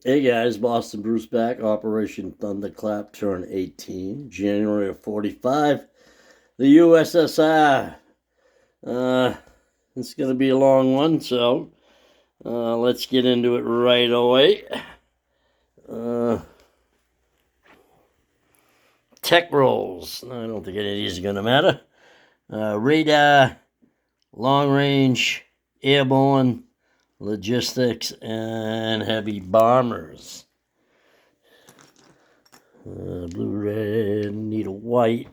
Hey guys, Boston Bruce back. Operation Thunderclap turn 18, January of 45. The USSR. It's going to be a long one, so let's get into it right away. Tech rolls. I don't think any of these are going to matter. Radar, long range, airborne, logistics, and heavy bombers. Blue, red, need a white.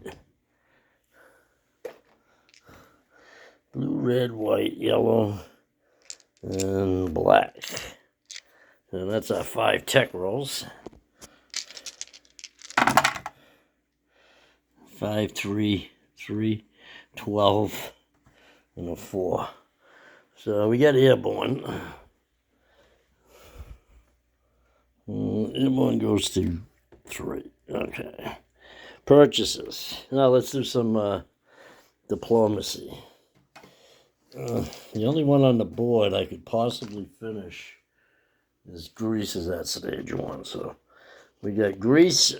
Blue, red, white, yellow, and black. And that's our 5 tech rolls. 5, 3, 3, 12, and a 4. So we got airborne. Airborne goes to 3. Okay. Purchases. Now let's do some diplomacy. The only one on the board I could possibly finish is Greece is at stage 1. So we got Greece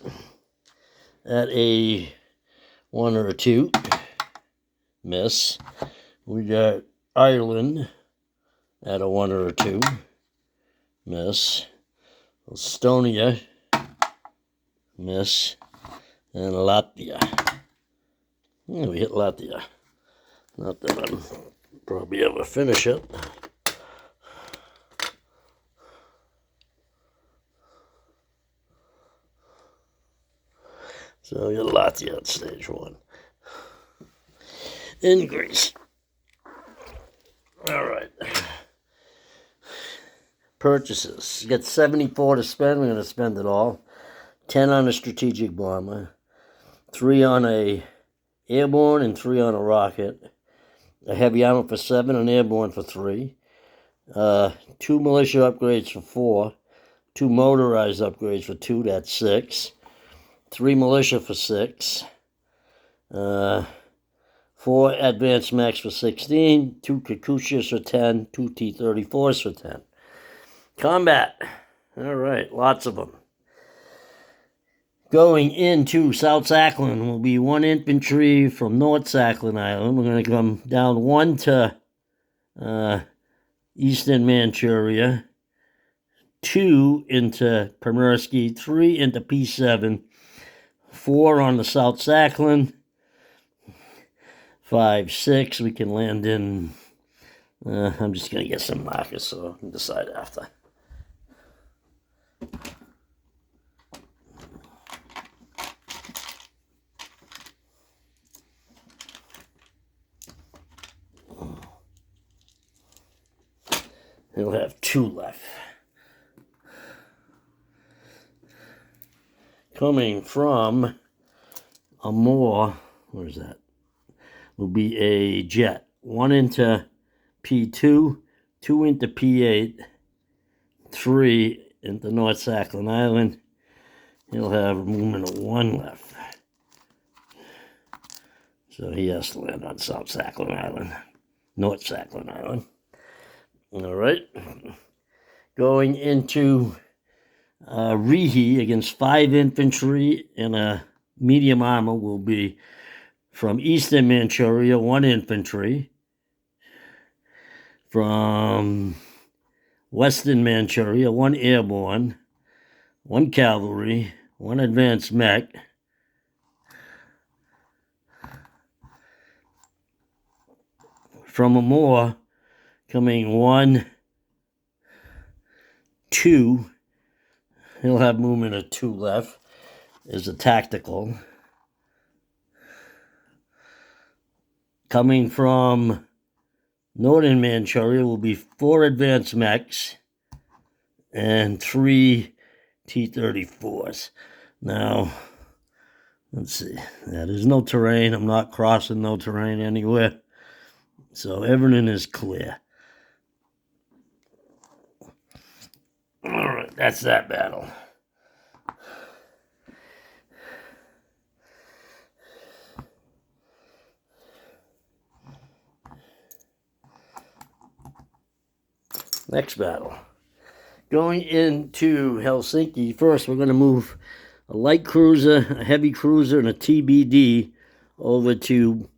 at a 1 or a 2. Miss. We got Ireland at a 1 or a 2. Miss. Estonia. Miss. And Latvia. Yeah, we hit Latvia. Not that I'm probably ever finish it. So we got Latvia at stage 1. In Greece. All right. Purchases. You got 74 to spend. We're going to spend it all. 10 on a strategic bomber. 3 on a airborne and 3 on a rocket. A heavy armor for 7, an airborne for 3. 2 militia upgrades for 4. 2 motorized upgrades for 2, that's 6. 3 militia for 6. 4 advanced mechs for 16. 2 Kakushas for 10. 2 T-34s for 10. Combat. All right, lots of them. Going into South Sakhalin will be 1 infantry from North Sakhalin Island. We're going to come down 1 to Eastern Manchuria, 2 into Primorsky, 3 into P7, 4 on the South Sakhalin, 5, 6. We can land in. I'm just going to get some markers, so I'll decide after. He'll have 2 left. Coming from Amor, where's that? Will be a jet. 1 into P2, 2 into P8, 3 into North Sakhalin Island. He'll have a movement of 1 left. So he has to land on South Sakhalin Island, North Sakhalin Island. All right. Going into Rihi against 5 infantry and a medium armor will be from Eastern Manchuria, 1 infantry. From Western Manchuria, 1 airborne, 1 cavalry, 1 advanced mech. From Amor, coming 1, 2. He'll have movement of 2 left. Is a tactical. Coming from Northern Manchuria will be 4 advanced mechs and 3 T-34s. Now, let's see. Yeah, there's no terrain. I'm not crossing no terrain anywhere. So everything is clear. All right, that's that battle. Next battle. Going into Helsinki, first we're going to move a light cruiser, a heavy cruiser, and a TBD over to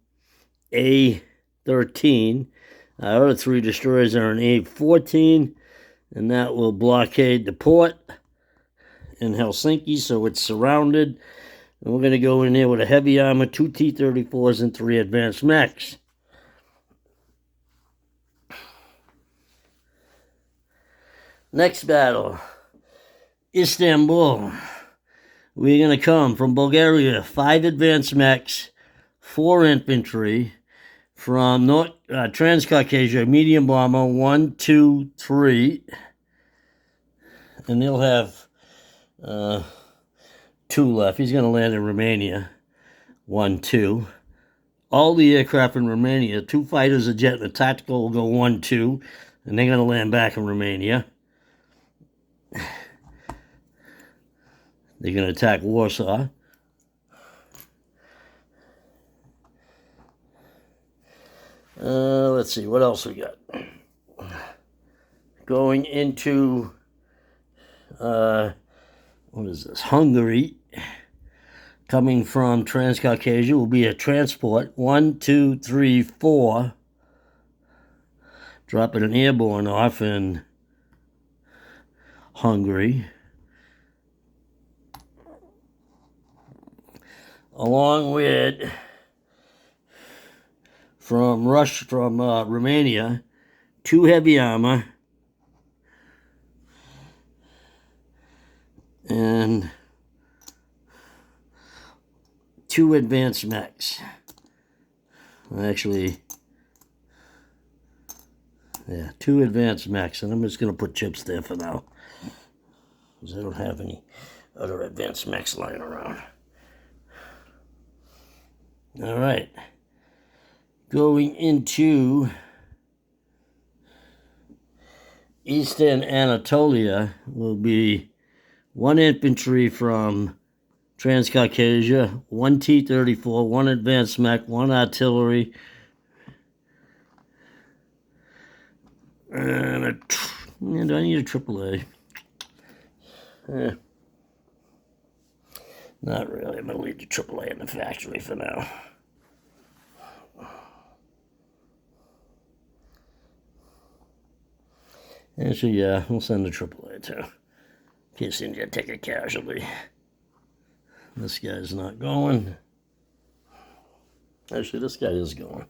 A13. Our other three destroyers are an A14, and that will blockade the port in Helsinki, so it's surrounded. And we're going to go in there with a heavy armor, 2 T-34s, and 3 advanced mechs. Next battle, Istanbul. We're going to come from Bulgaria, 5 advanced mechs, 4 infantry. From Transcaucasia, medium bomber, 1, 2, 3. And they'll have 2 left. He's going to land in Romania, 1, 2. All the aircraft in Romania, 2 fighters, a jet, and a tactical will go 1, 2. And they're going to land back in Romania. They're going to attack Warsaw. Let's see, what else we got? Going into, what is this? Hungary. Coming from Transcaucasia will be a transport. 1, 2, 3, 4. Dropping an airborne off in Hungary. Along with, from Romania, 2 heavy armor and 2 advanced mechs. Actually, yeah, 2 advanced mechs, and I'm just going to put chips there for now, because I don't have any other advanced mechs lying around. All right. Going into Eastern Anatolia will be 1 infantry from Transcaucasia, 1 T-34, 1 advanced mech, 1 artillery, and do I need a AAA? Not really. I'm going to leave the AAA in the factory for now. Actually, yeah, we'll send the AAA too. In case you need to take a casualty. This guy's not going. Actually, this guy is going.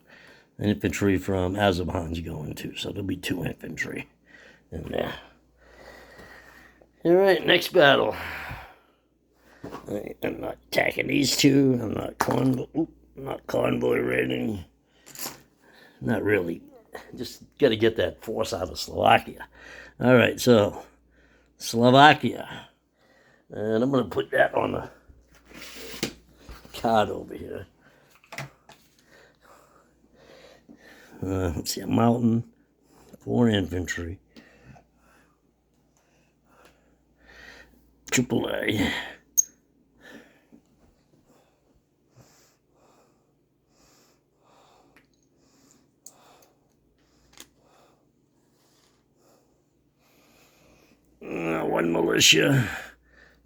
An infantry from Azerbaijan's going too, so there'll be 2 infantry in there. All right, next battle. I'm not attacking these 2. I'm not convoy raiding. Not really. Just got to get that force out of Slovakia. All right, so Slovakia. And I'm going to put that on the card over here. Let's see, a mountain, 4 infantry, AAA. One militia,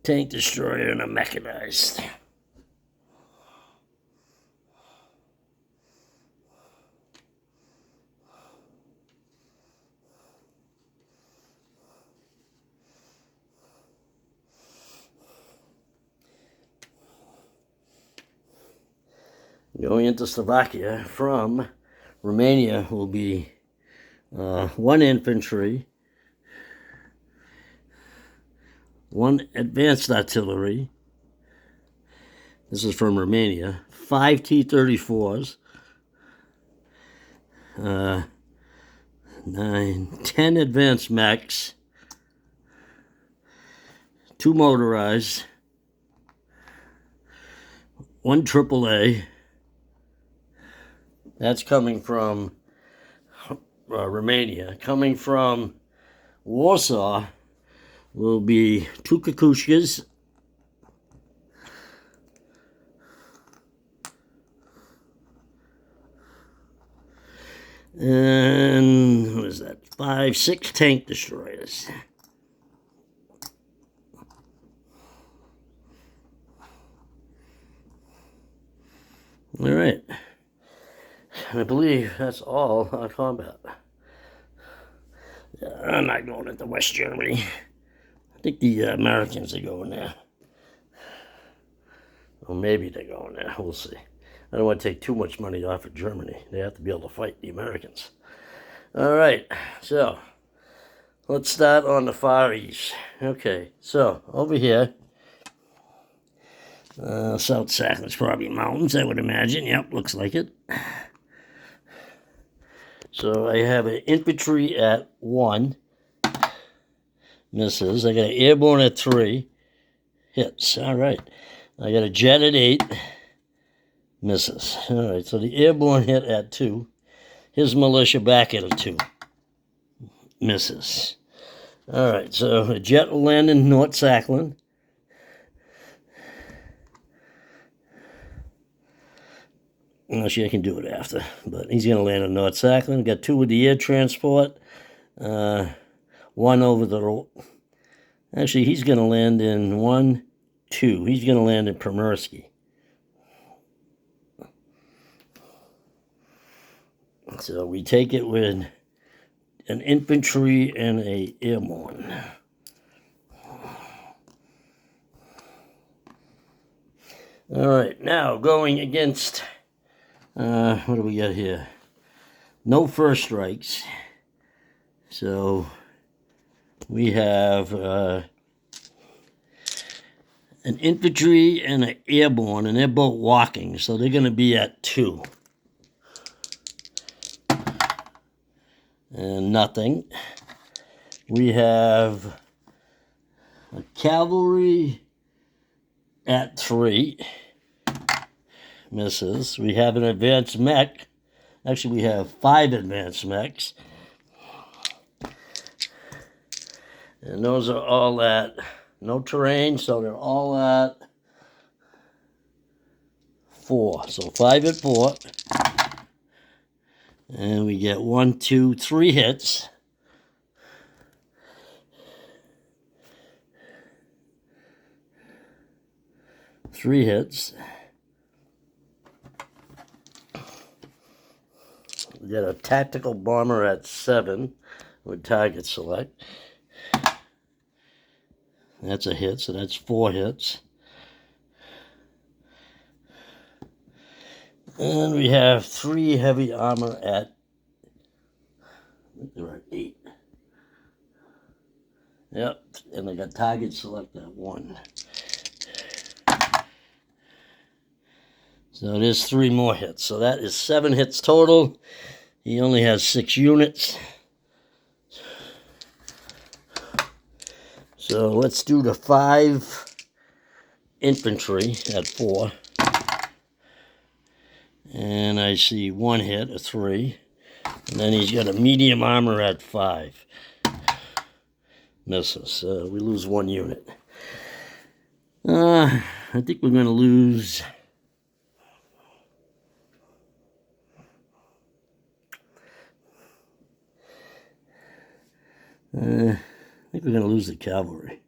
tank destroyer, and a mechanized. Going into Slovakia from Romania will be 1 infantry, 1 advanced artillery. This is from Romania. 5 T-34s. 9, 10 advanced mechs. 2 motorized. 1 AAA. That's coming from Romania. Coming from Warsaw will be 2 Kakushkas, and what is that? 5, 6 tank destroyers. All right. And I believe that's all our combat. I'm not going into West Germany. I think the Americans are going there. Or maybe they're going there. We'll see. I don't want to take too much money off of Germany. They have to be able to fight the Americans. All right. So let's start on the Far East. Okay. So over here, South Sackland's probably mountains, I would imagine. Yep, looks like it. So I have an infantry at 1. Misses. I got an airborne at 3. Hits. All right. I got a jet at 8. Misses. All right. So the airborne hit at 2. His militia back at a 2. Misses. All right. So a jet will land in North Sackland. Actually, I can do it after. But he's going to land in North Sackland. Got 2 with the air transport. 1 over the road. Actually, he's going to land in 1, 2. He's going to land in Primorsky. So we take it with an infantry and a airborne. All right, now going against, what do we got here? No first strikes. So we have an infantry and an airborne, and they're both walking, so they're going to be at 2. And nothing. We have a cavalry at 3. Misses. We have an advanced mech. Actually, we have 5 advanced mechs. And those are all at no terrain, so they're all at 4. So 5 at 4. And we get 1, 2, 3 hits. Three hits. We got a tactical bomber at 7 with target select. That's a hit, so that's 4 hits. And we have 3 heavy armor at, I think they're at 8. Yep, and I got target select at 1. So there's 3 more hits. So that is 7 hits total. He only has 6 units. So let's do the 5 infantry at 4. And I see 1 hit, a 3. And then he's got a medium armor at 5. Misses. We lose 1 unit. I think we're going to lose... I think we're going to lose the cavalry.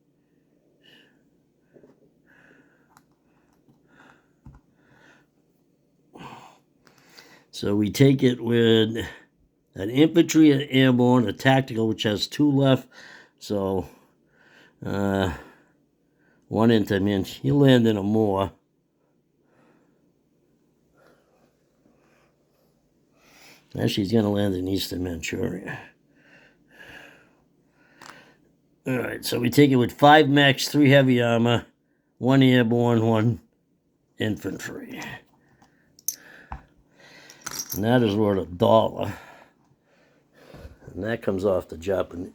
So we take it with an infantry, an airborne, a tactical, which has 2 left. So 1 intermin. He'll land in a more. Actually, he's going to land in Eastern Manchuria. All right, so we take it with 5 mechs, 3 heavy armor, 1 airborne, 1 infantry. And that is worth $1. And that comes off the Japanese.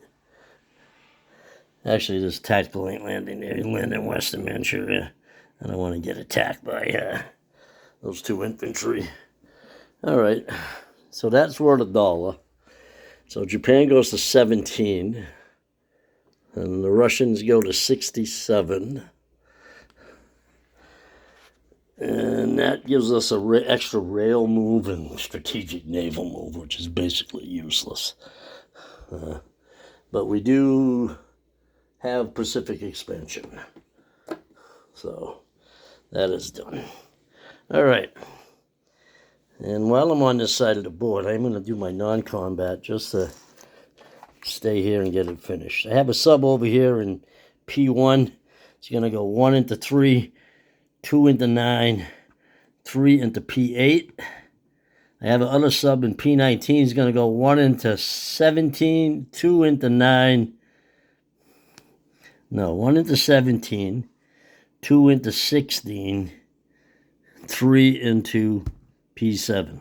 Actually, this tactical ain't landing there. He'll land in Western Manchuria. I don't want to get attacked by those 2 infantry. All right, so that's worth $1. So Japan goes to 17. And the Russians go to 67. And that gives us an extra rail move and strategic naval move, which is basically useless. But we do have Pacific expansion. So that is done. All right. And while I'm on this side of the board, I'm going to do my non-combat just to stay here and get it finished. I have a sub over here in P1. It's going to go 1 into 3, 2 into 9, 3 into P8. I have another sub in P19. It's going to go 1 into 17, 2 into 9. No, 1 into 17, 2 into 16, 3 into P7.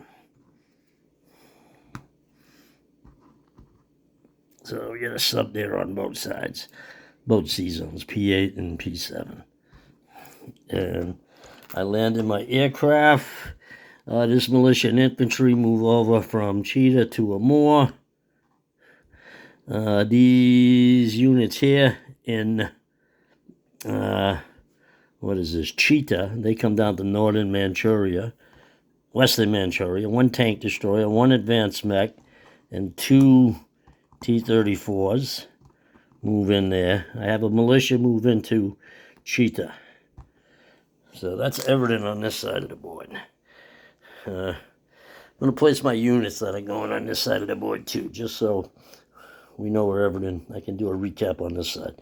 So we get a sub there on both sides, both C zones, P8 and P7. And I land in my aircraft. This militia and infantry move over from Cheetah to Amur. These units here in, what is this, Cheetah, they come down to northern Manchuria, western Manchuria, 1 tank destroyer, 1 advanced mech, and 2 T-34s move in there. I have a militia move into Cheetah. So that's everything on this side of the board. I'm going to place my units that are going on this side of the board too, just so we know where everything, I can do a recap on this side.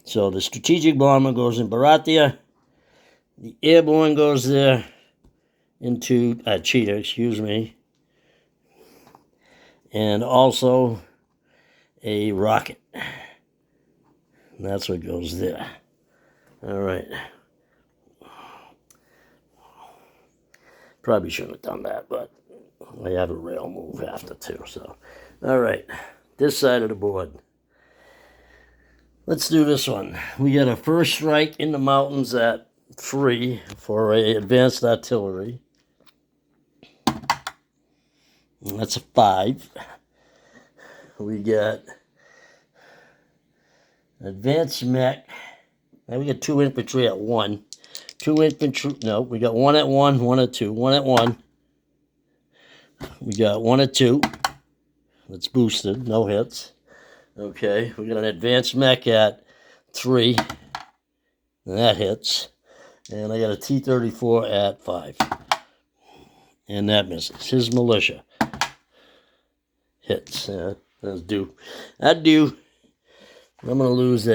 So the strategic bomber goes in Baratia. The airborne goes there into Cheetah, excuse me. And also a rocket. And that's what goes there. All right. Probably shouldn't have done that, but I have a rail move after too. So, all right. This side of the board. Let's do this one. We got a first strike in the mountains at 3 for a advanced artillery. And that's a 5. We got advanced mech. Now we got 2 infantry at 1. 2 infantry. No, we got 1 at 1, 1 at 2, 1 at 1. We got 1 at 2. That's boosted, no hits. Okay, we got an advanced mech at 3. And that hits. And I got a T-34 at 5. And that misses. His militia hits. That's due. That due. I'm going to lose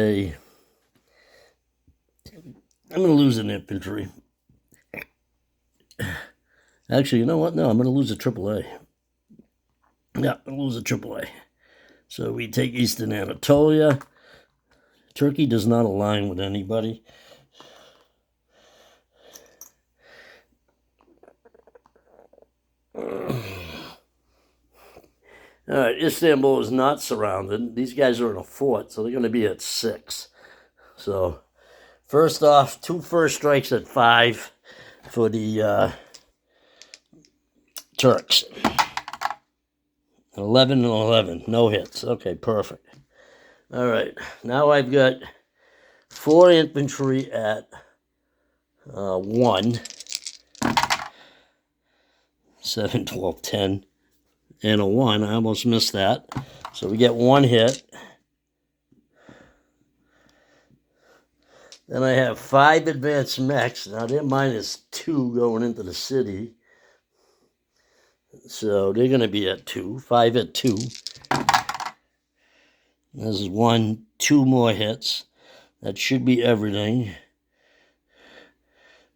an infantry. Actually, you know what? No, I'm going to lose a AAA. Yeah, I'm going to lose a AAA. So we take Eastern Anatolia. Turkey does not align with anybody. All right, Istanbul is not surrounded. These guys are in a fort, so they're going to be at 6. So, first off, 2 first strikes at 5 for the Turks. 11 and 11, no hits. Okay, perfect. All right, now I've got 4 infantry at 1. 7, 12, 10. And a 1. I almost missed that. So we get 1 hit. Then I have 5 advanced mechs. Now they're -2 going into the city. So they're going to be at 2. 5 at 2. This is 1, 2 more hits. That should be everything.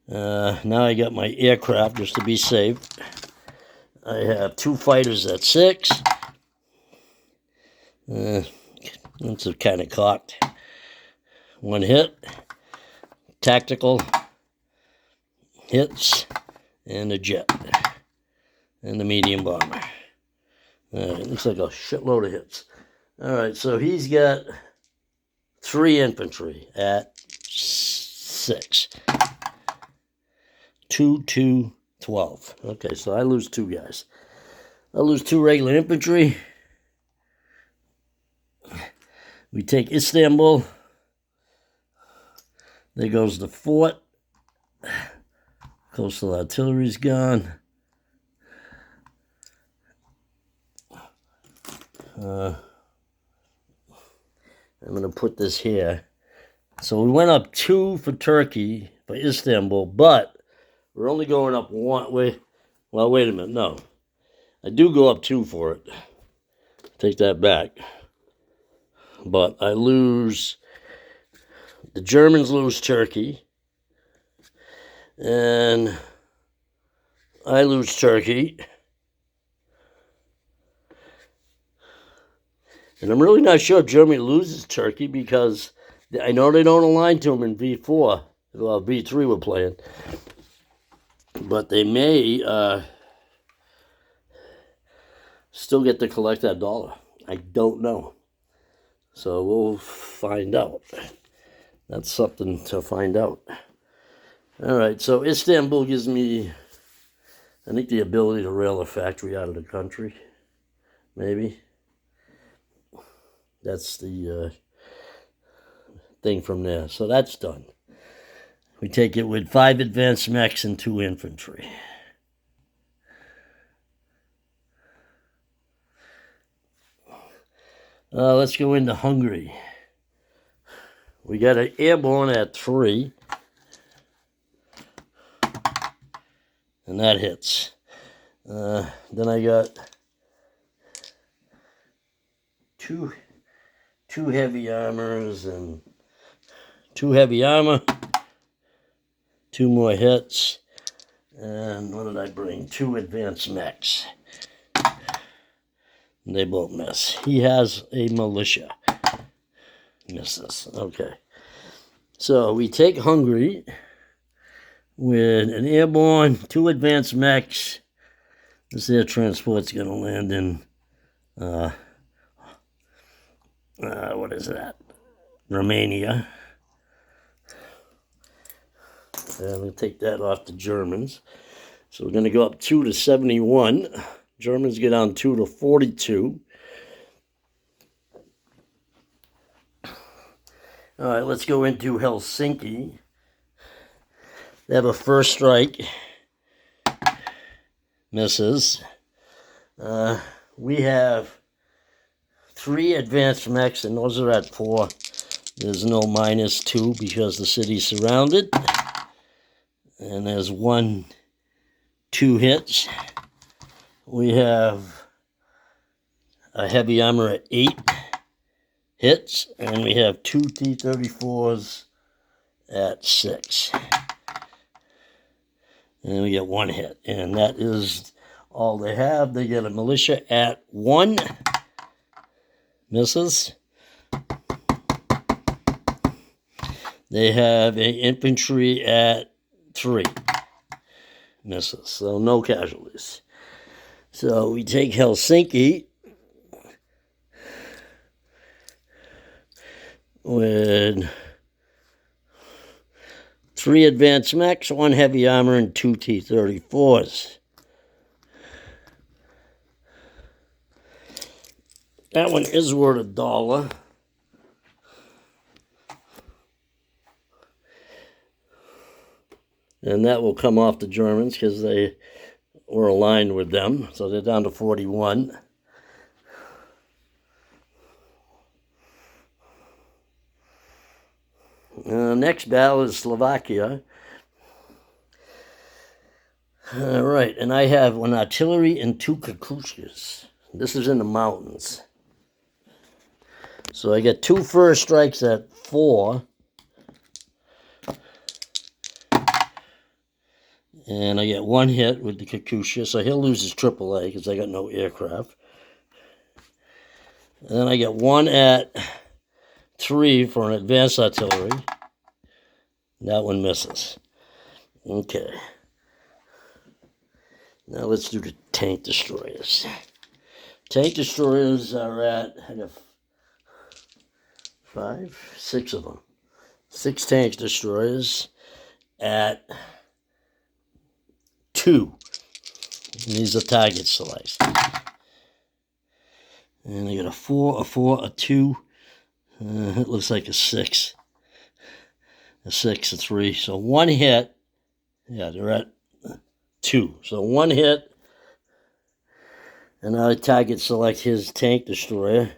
Now I got my aircraft just to be safe. I have 2 fighters at 6. That's kind of cocked. 1 hit. Tactical hits. And a jet. And the medium bomber. Alright, looks like a shitload of hits. Alright, so he's got 3 infantry at 6. 2, 2, 12. Okay, so I lose 2 guys. I lose 2 regular infantry. We take Istanbul. There goes the fort. Coastal artillery's gone. I'm going to put this here. So we went up 2 for Turkey, for Istanbul, but we're only going up 1. Well, wait a minute. No. I do go up 2 for it. Take that back. But I lose. The Germans lose Turkey. And I lose Turkey. And I'm really not sure if Germany loses Turkey because I know they don't align to them in V4. Well, V3 we're playing. But they may still get to collect that dollar. I don't know. So we'll find out. That's something to find out. All right, so Istanbul gives me, I think, the ability to rail a factory out of the country. Maybe. That's the thing from there. So that's done. We take it with 5 advanced mechs and 2 infantry. Let's go into Hungary. We got an airborne at 3. And that hits. Then I got two heavy armors and 2 heavy armor. 2 more hits. And what did I bring? 2 advanced mechs. And they both miss. He has a militia. Misses. Okay. So we take Hungary with an airborne, 2 advanced mechs. This air transport's going to land in, what is that? Romania. And we'll take that off the Germans. So we're going to go up 2 to 71. Germans get down 2 to 42. All right, let's go into Helsinki. They have a first strike. Misses. We have 3 advanced mechs, and those are at 4. There's no -2 because the city's surrounded. And there's 1, 2 hits. We have a heavy armor at 8 hits, and we have 2 T-34s at 6. And we get 1 hit, and that is all they have. They get a militia at 1. Misses. They have an infantry at 3. Misses. So no casualties. So we take Helsinki with 3 advanced mechs, 1 heavy armor, and 2 T-34s. That one is worth $1. And that will come off the Germans because they were aligned with them. So they're down to 41. Next battle is Slovakia. All right, and I have 1 artillery and 2 Kakushkas. This is in the mountains. So I get 2 first strikes at 4. And I get 1 hit with the Kakusha, so he'll lose his AAA because I got no aircraft. And then I get 1 at 3 for an advanced artillery. That one misses. Okay. Now let's do the tank destroyers. Tank destroyers are at, I got 5, 6 of them. 6 tank destroyers at 2. And these are target selects. And I got a 4, a 2. It looks like a 6. A 6, a 3. So 1 hit. Yeah, they're at 2. So 1 hit. And I target select his tank destroyer.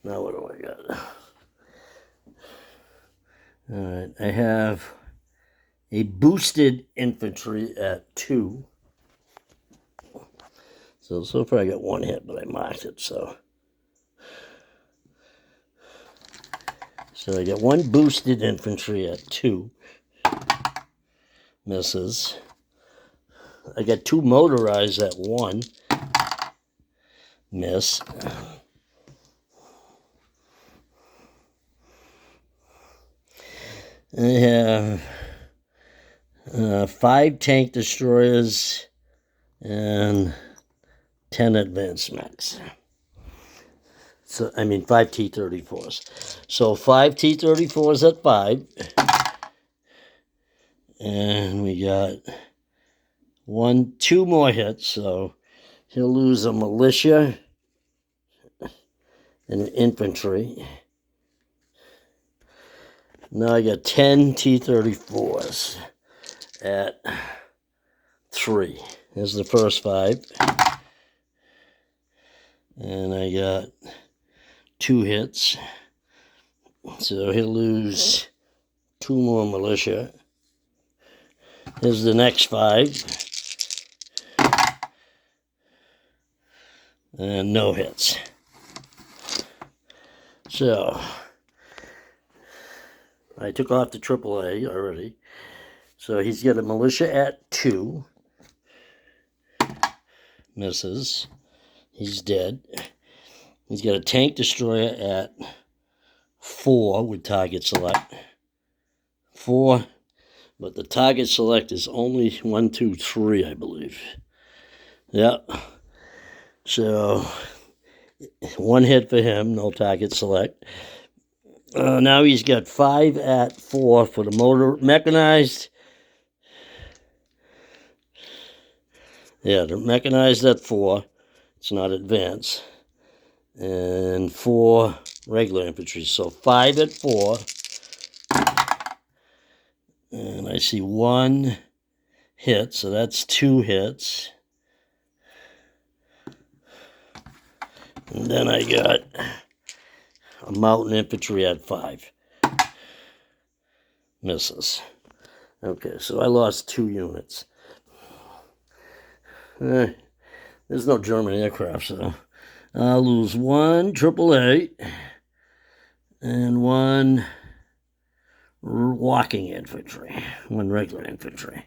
Now what do I got? All right, I have a boosted infantry at 2. So far I got 1 hit, but I marked it, so I got 1 boosted infantry at 2. Misses. I got 2 motorized at 1. Miss. I have 5 tank destroyers and 10 advanced mechs. So, I mean 5 T-34s. So 5 T-34s at 5. And we got 2 more hits, so he'll lose a militia and an infantry. Now I got 10 T-34s at 3. Here's the first 5. And I got 2 hits. So he'll lose 2 more militia. Here's the next 5. And no hits. So I took off the AAA already. So he's got a militia at 2. Misses. He's dead. He's got a tank destroyer at 4 with target select. 4. But the target select is only 1, 2, 3, I believe. Yep. So 1 hit for him, no target select. Now he's got 5 at 4 for the motor mechanized. Yeah, the mechanized at 4. It's not advanced. And 4 regular infantry. So 5 at 4. And I see 1 hit, so that's 2 hits. And then I got a mountain infantry at 5. Misses. Okay, so I lost 2 units. There's no German aircraft, so I'll lose 1 AAA and 1 walking infantry, 1 regular infantry.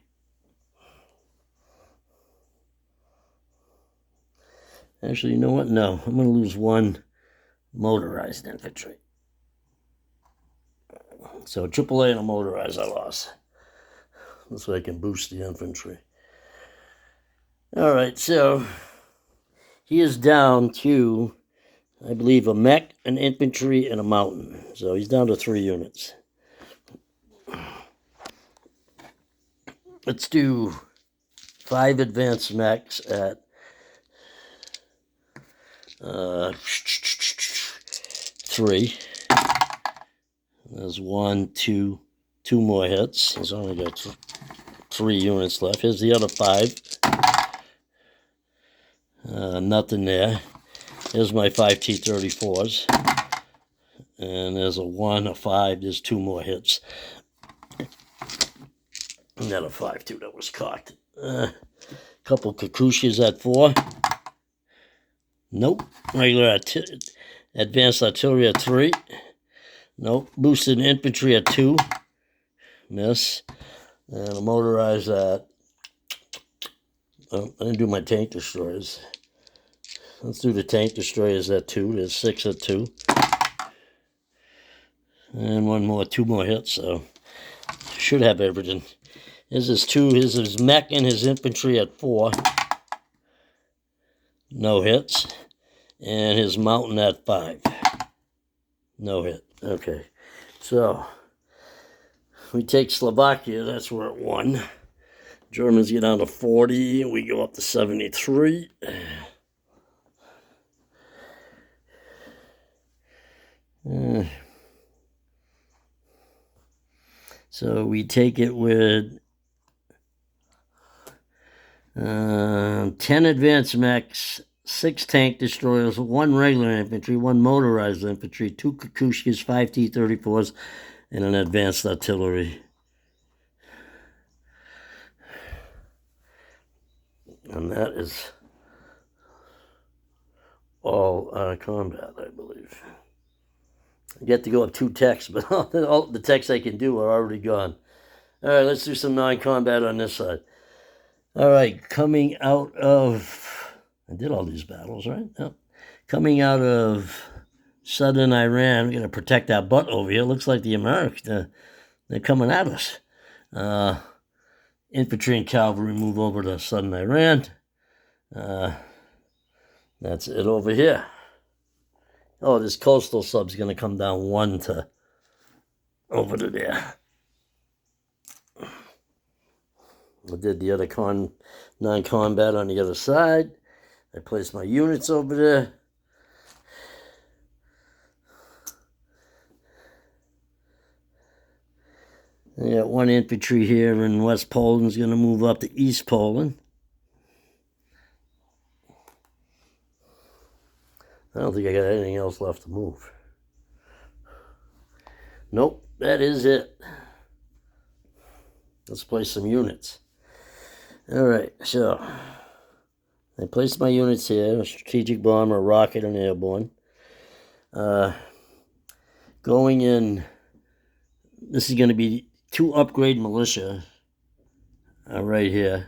Actually, you know what? No, I'm going to lose 1 motorized infantry. So AAA and a motorized I lost. This way I can boost the infantry. All right, so he is down to, I believe, a mech, an infantry, and a mountain. So he's down to 3 units. Let's do 5 advanced mechs at 3. There's 1, 2 more hits. He's only got 3 units left. Here's the other 5. Nothing there. Here's my 5 T-34s. And there's a 1, a 5. There's 2 more hits. And then a 5, too, that was cocked. Couple Kakushas at 4. Nope. Regular advanced artillery at 3. Nope. Boosted infantry at 2. Miss. And a motorized at... Oh, I didn't do my tank destroyers. Let's do the tank destroyers at 2. There's 6 at 2. And 2 more hits, so should have everything. Here's his 2. Here's his mech and his infantry at 4. No hits. And his mountain at 5. No hit. Okay. So we take Slovakia. That's where it won. Germans get down to 40. We go up to 73. So we take it with 10 advanced mechs, 6 tank destroyers, 1 regular infantry, 1 motorized infantry, 2 Kukushkas, 5 T-34s, and an advanced artillery. And that is all combat, I believe. I get to go up 2 techs, but all the techs I can do are already gone. All right, let's do some non-combat on this side. All right, coming out of... I did all these battles, right? Yep. Coming out of southern Iran, we're going to protect our butt over here. Looks like the Americans, they're coming at us. Infantry and cavalry move over to southern Iran. That's it over here. Oh, this coastal sub's going to come down 1 to over to there. I did the other non-combat on the other side. I placed my units over there. I got 1 infantry here in West Poland is going to move up to East Poland. I don't think I got anything else left to move. Nope, that is it. Let's place some units. All right, so I placed my units here, a strategic bomber, a rocket, and airborne. Going in, this is going to be 2 upgrade militia right here.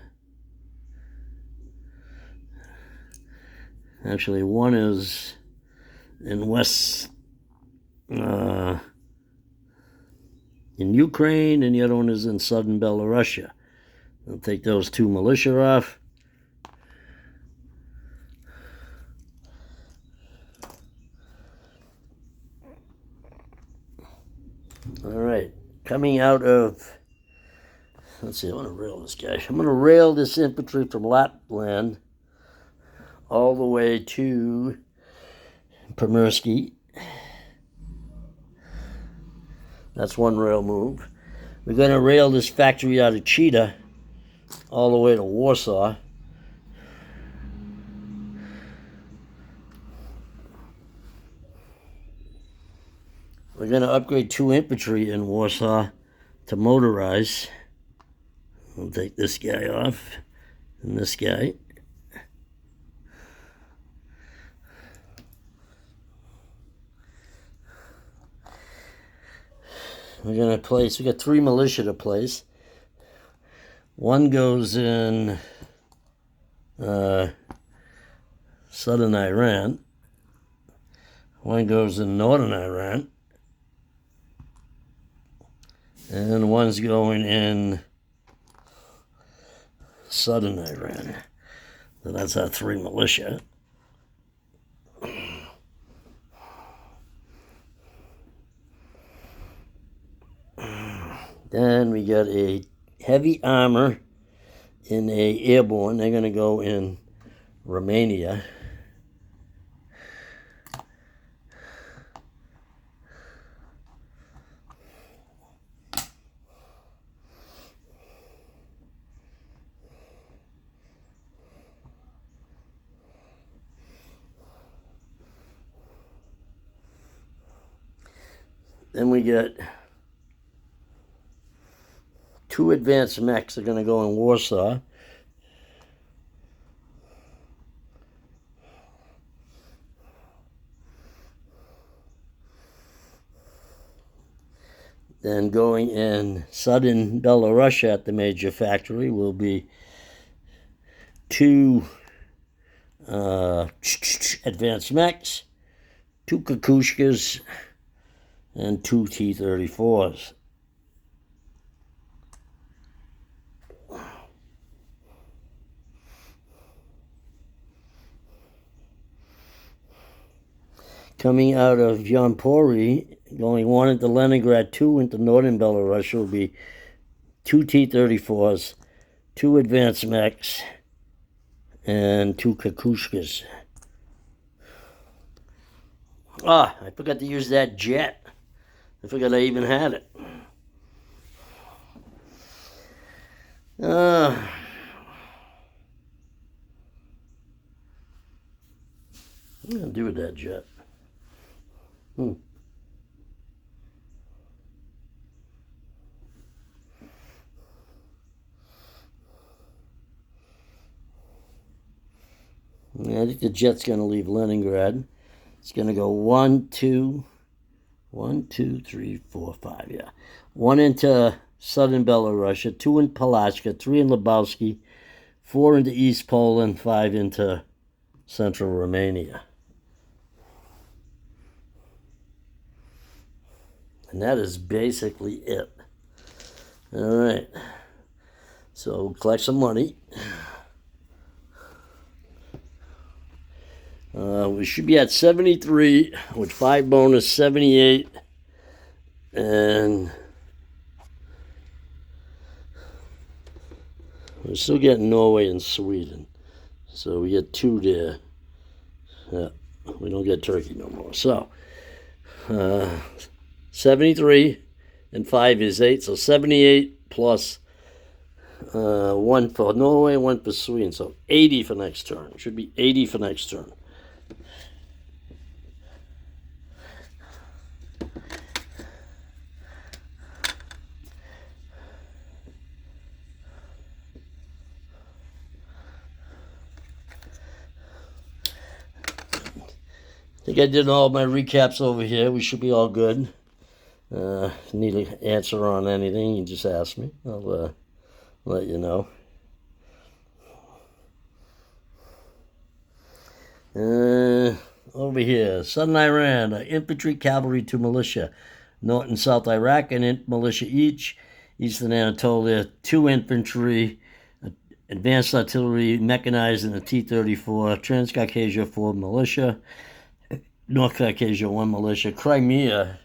Actually, one is in in Ukraine, and the other one is in southern Belarus. I'll take those 2 militia off. All right, coming out of, let's see, I want to rail this guy. I'm going to rail this infantry from Lapland all the way to Primorsky. That's 1 rail move. We're going to rail this factory out of Cheetah all the way to Warsaw. We're going to upgrade 2 infantry in Warsaw to motorize. We'll take this guy off and this guy. We're going to place, we got 3 militia to place. 1 goes in southern Iran. 1 goes in northern Iran. And 1's going in southern Iran. So that's our 3 militia. Then we got a heavy armor in a airborne. They're going to go in Romania. Then we got 2 advanced mechs that are going to go in Warsaw. Then going in southern Belarus at the major factory will be 2 advanced mechs, 2 Kukushkas, and 2 T-34s. Coming out of Yampori, going 1 into Leningrad, 2 into northern Belarus will be 2 T-34s, 2 advanced mechs, and 2 Kukushkas. Ah, I forgot to use that jet. I forgot I even had it. What am I going to do with that jet? I think the jet's going to leave Leningrad. It's going to go 1, 2, 3, 4, 5. Yeah. 1 into southern Belarusia, 2 in Palachka, 3 in Lebowski, 4 into East Poland, 5 into central Romania. And that is basically it. All right. So collect some money. We should be at 73 with 5 bonus, 78. And we're still getting Norway and Sweden. So we get 2 there. Yeah, we don't get Turkey no more. So 73 and 5 is 8. So 78 plus 1 for Norway, 1 for Sweden. So 80 for next turn. It should be 80 for next turn. I think I did all my recaps over here. We should be all good. Need an answer on anything, you just ask me. I'll let you know. Over here, southern Iran, infantry, cavalry, 2 militia. North and South Iraq, an militia each. Eastern Anatolia, 2 infantry, advanced artillery, mechanized in the T-34. Transcaucasia, 4 militia. North Caucasia, 1 militia. Crimea.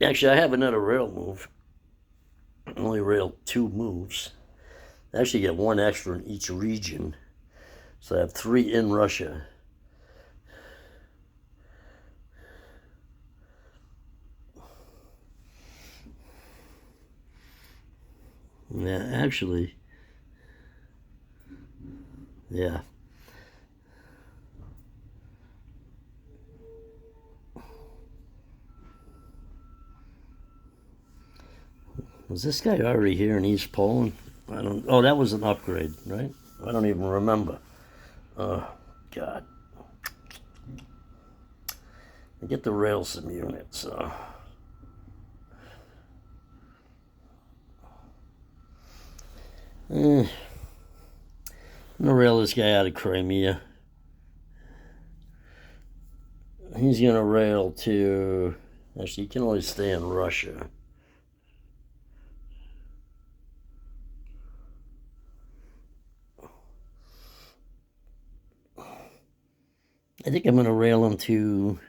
Actually, I have another rail move. Only rail 2 moves. I actually get 1 extra in each region. So I have 3 in Russia. Yeah, actually. Yeah. Was this guy already here in East Poland? I don't. Oh, that was an upgrade, right? I don't even remember. Oh, God. I get to rail some units. So. I'm gonna rail this guy out of Crimea. He's gonna rail to. Actually, he can only stay in Russia. I think I'm going to rail him to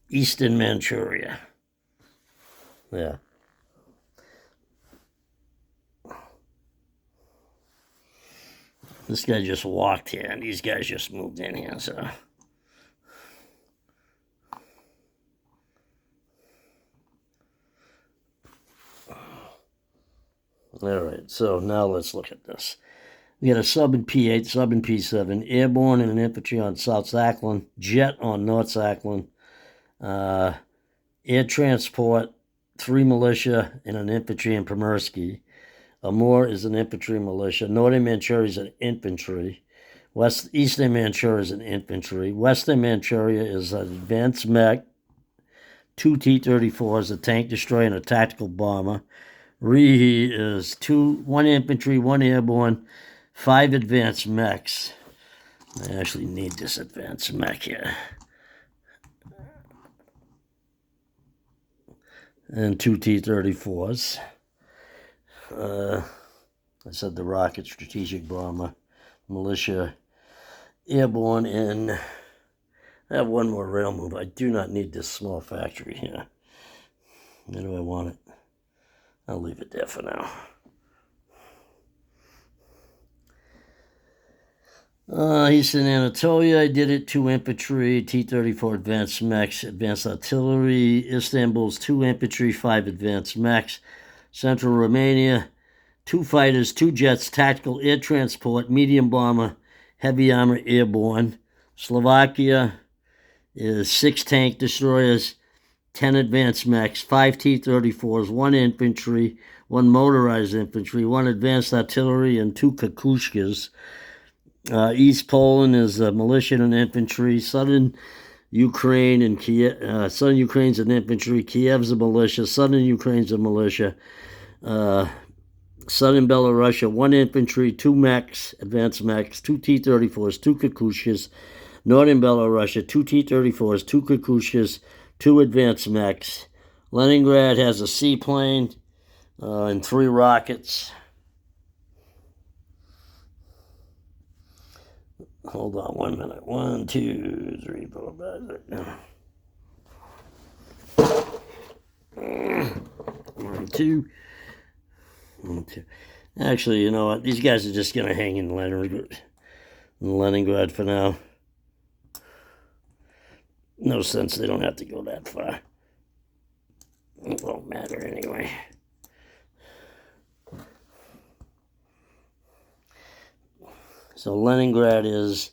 Eastern Manchuria. Yeah. This guy just walked here, and these guys just moved in here, so. All right, so now let's look at this. We got a sub in P8, sub in P7, airborne and an infantry on South Sakhalin, jet on North Sakhalin, air transport, 3 militia and an infantry in Primorsky. Amur is an infantry militia. Northern Manchuria is an infantry. Eastern Manchuria is an infantry. Western Manchuria is an advanced mech, 2 T-34s, a tank destroyer, and a tactical bomber. Rihi is 1 infantry, 1 airborne, 5 advanced mechs. I actually need this advanced mech here. And 2 T-34s. I said the rocket, strategic bomber, militia, airborne, and I have 1 more rail move. I do not need this small factory here. Where do I want it? I'll leave it there for now. Eastern Anatolia, I did it. 2 infantry, T-34 advanced mechs, advanced artillery. Istanbul's 2 infantry, 5 advanced mechs. Central Romania, 2 fighters, 2 jets, tactical air transport, medium bomber, heavy armor, airborne. Slovakia is 6 tank destroyers, 10 advanced mechs, 5 T-34s, 1 infantry, 1 motorized infantry, 1 advanced artillery, and 2 Kakushkas. East Poland is militia and infantry. Southern Ukraine and Kiev. Southern Ukraine's an infantry. Kiev's a militia. Southern Ukraine's a militia. Southern Belarus, 1 infantry, 2 mechs, advanced mechs, 2 T-34s, 2 Kakushkas. Northern Belarus, 2 T-34s, 2 Kakushkas, 2 advanced mechs. Leningrad has a seaplane and 3 rockets. Hold on 1 minute. 1, 2, 3, 4, 5, 1, 2. 1, 2. Actually, you know what? These guys are just going to hang in Leningrad for now. No sense. They don't have to go that far. It won't matter anyway. So Leningrad is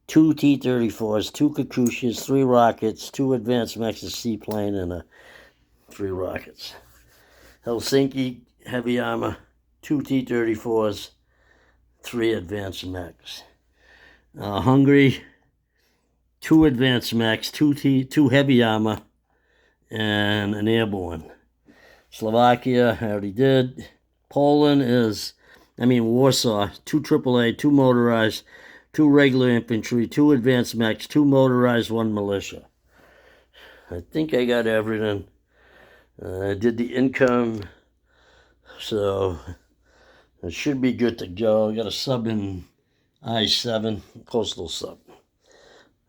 2 T-34s, 2 Kakushkas, 3 rockets, 2 advanced mechs, a seaplane, and 3 rockets. Helsinki, heavy armor, 2 T-34s, 3 advanced mechs. Hungary, 2 advanced mechs, 2 heavy armor, and an airborne. Slovakia, I already did. Poland is, Warsaw, 2 AAA, 2 motorized, 2 regular infantry, 2 advanced mechs, 2 motorized, 1 militia. I think I got everything. I did the income, so it should be good to go. I got a sub in I-7, coastal sub.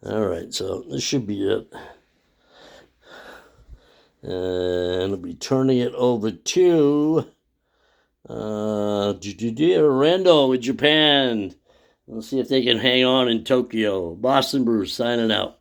All right, so this should be it. And I'll be turning it over to Randall with Japan. Let's see if they can hang on in Tokyo. Boston Bruce signing out.